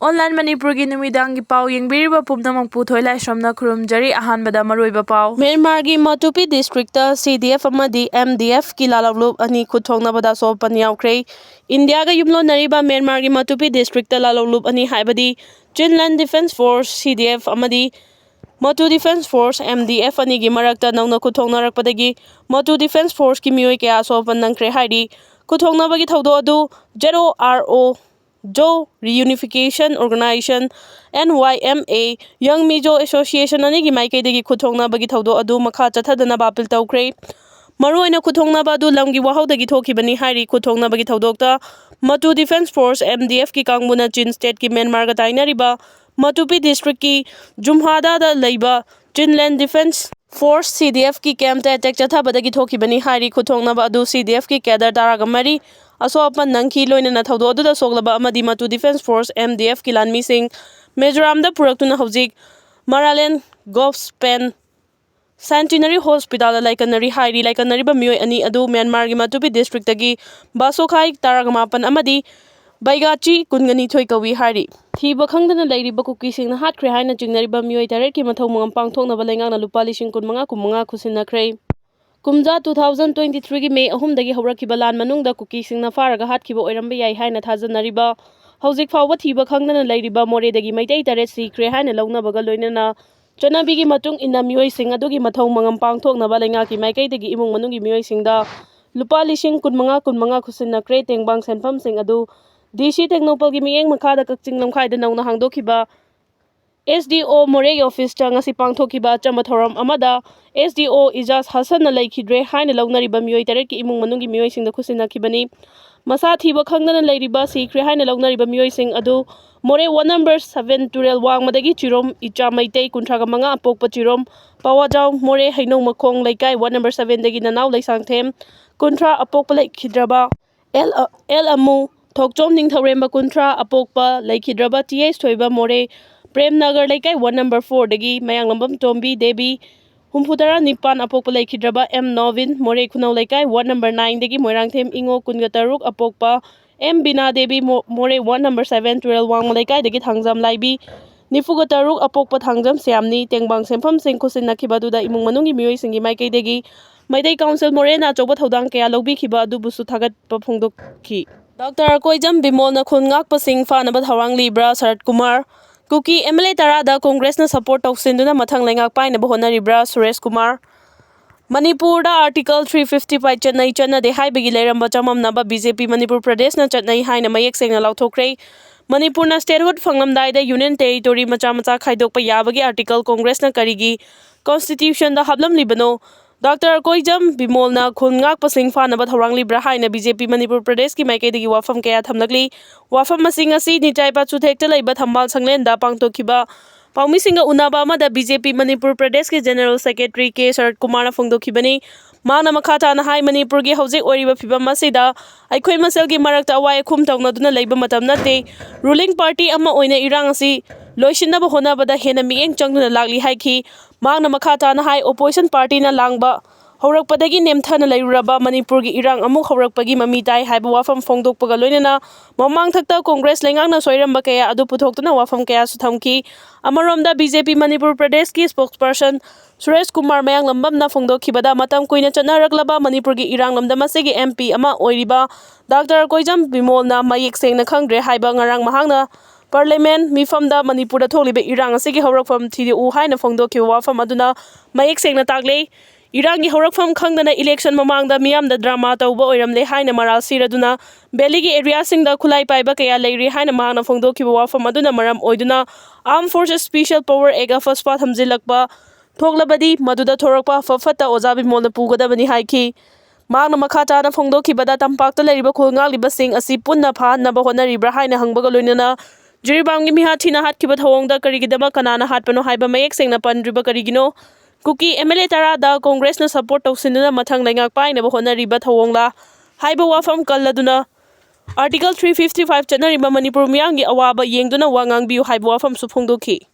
Online Manipuri numidangi pau yengbiriba pumnamang puthoi laisramna khurumjari ahanbada maruiba pau. Myanmar gi Matupi district ta CDF amadi MDF ki lalavlup ani khuthongnabada sopan yaukre. India ga yumlo nariba Myanmar gi Matupi district ta lalavlup ani haibadi Chinland Defense Force CDF amadi Matu Defense Force MDF ani gi marakta nauna khuthongnarakpadagi Matu Defense Force ki mioi kya sopan nangkre haidi khuthongnabagi thaudo adu ZORO Jo Reunification Organization NYMA Young Mizo Association ani gi maikei degi khuthongna bagi thaudo adu makha chathadana bapil tawkre maruina khuthongna ba adu lamgi wahau dagi thokibani hairi khuthongna bagi thaudokta Matu Defense Force MDF ki kangbuna Chin State ki Myanmar ga tainariba Matupi district ki Jumhada da leiba Chinland Defense Force CDF ki camp ta attack chathabadagi thokibani hairi khuthongna ba adu CDF ki cadre taragamari Asopan nangki loinana thaudo aduda soglaba amadi Matu Defense Force MDF ki lanmi sing Mizoram da puraktuna hojik Maraland Gofspan Centenary Hospital laikanari hairi laikanari ba mioi ani adu Myanmar gi Matupi district tagi Basokhai taragamapan amadi Baigachi kungani thoi kawi hari thiba khangdana lairiba kuki singna hatkre haina jingnariba mioi direct ki mathau mangam pangthokna ba laingana lupa lising kunmanga kumanga khusinakre Kumja 2023 gi May 3 dagi hawrakiba lan manungda kuki singna faraga hatkiba oiramba yai haina thajanariba hojik fawba thiba khangdana lairiba more dagi maitai tare sikre haina lawnabaga loinana chanabigi matung inna mioi sing adugi mathau mangam pangthokna ba lainga ki maikai dagi imung manungi mioi singda lupa lising kunmanga khusinakre tengbang senfam sing adu DC Technopol gi mieng makhada kakching lamkhaida nauna hangdokhiba SDO Morei office ta ngasi pangthokiba chamathoram amada SDO Ijaz Hassan na laikhidre haina lawnariba mioi tare ki imung manungi mioi singda khusinakibani masa thiba khangdana lairiba sikre haina lawnariba mioi sing adu More 1 number 7 Turel wangmadagi chirom icha maitei kunthraga manga apokpa chirom Pawajau More hainau makhong laikai 1 number 7 dagi nanaw laisangthem kunthra apokpa laikhidraba L amu Thokchom ningthauremba kunthra apokpa laikhidraba TH thoiba More Premnagar laikai 1 number 4 dagi mayanglambam Tombi Devi Humputara Nipan apokpa laikhidraba M Novin More khunau laikai 1 number 9 dagi Moirangthem Ingo Kungataruk apokpa M Bina Devi More 1 number 7 Turel Wang laikai dagi thangjam laibi Nifugataruk apokpa thangjam Siamni Tengbang Sempham Sing khusinnakibaduda imung manungi mioi singi maikei dagi Maidai Council More na choba thodang kaya lobikhiba adu busu thagatpa phongdokhi Dr. Oja Bimol na khun ngakpa sing fanaba thawang libra Sarat Kumar Kuki Mla tarada Congress na support tawsinduna mathang laingak painaba honaribra Suresh Kumar Manipur da Article 350 pai chanai chana de haibagi leiramba chamamnaba BJP Manipur Pradesh na chatnai haina mayek sengna lauthokre Manipur na statehood phanglamdai da Union Territory macha khaidokpa yabagi article Congress na karigi Constitution da hablam libano Dr. Oja Bimol na khun ngakpa sing fanaba thawang libra haina BJP Manipur Pradesh ki maikei dagi wafam kaya thamlakli wafam masing asi nichaipa chuthekta leiba thambal sanglen da pangtokhiba Paumi singa unaba amada BJP Manipur Pradesh ki General Secretary K Sarat Kumar na phongdokhibani Magna makhata na hai Manipur gi hojik oriba phibam masida aikhoi masel gi marakta awai khum tawna duna leiba matam nate ruling party ama oina irang asi loisinaba honabada hena mieng changduna lagli haiki Magna makhata na hai opposition party na langba haurakpadagi nemthana leiraba Manipur gi irang amuk haurakpagi mami tai haiba wafam phongdokpaga loinana mamang thakta Congress lengangna soiramba kaya adu puthoktuna wafam kaya suthamki amaromda BJP Manipur Pradesh ki spokesperson Suresh Kumar mayang lambam na phongdokhibada matam kuina chanaraklaba Manipur gi irang lamda masigi MP ama oiriba Dr. Oja Bimol na mayek sengna khangdre haiba ngarang mahangna Parliament mifamda Manipur da tholibe irang asigi haurakfam thidu haina phongdokhiba wafam aduna mayek sengna tagle Irangi haurakfam khangdana election mamangda miyamda drama tawba oiramle haina maral siraduna beligi area singda khulai paiba kaya leiri haina mahangna phongdokhiba wafam aduna maram oiduna Armed Forces Special Power Ega Faspa thamjilakpa thoklabadi maduda thorakpa fafata Oja Bimol na pugadabani haiki Magna makhata na phongdokhibada tampakta leiriba khulngal sing asi punna phanaba honaribra haina hangbaga loinana Jiribamgi mihathina hatkiba thawongda karigidama kanana hatpano haiba mayek sengna pandriba karigino Kuki Mla tarada Congress na support tawsinduna mathang laingak painaba honariba thawongla haiba wafam kalladuna Article 355 chanariba Manipur miyangi awaba yengduna wangang biu haiba wafam su phongdokhi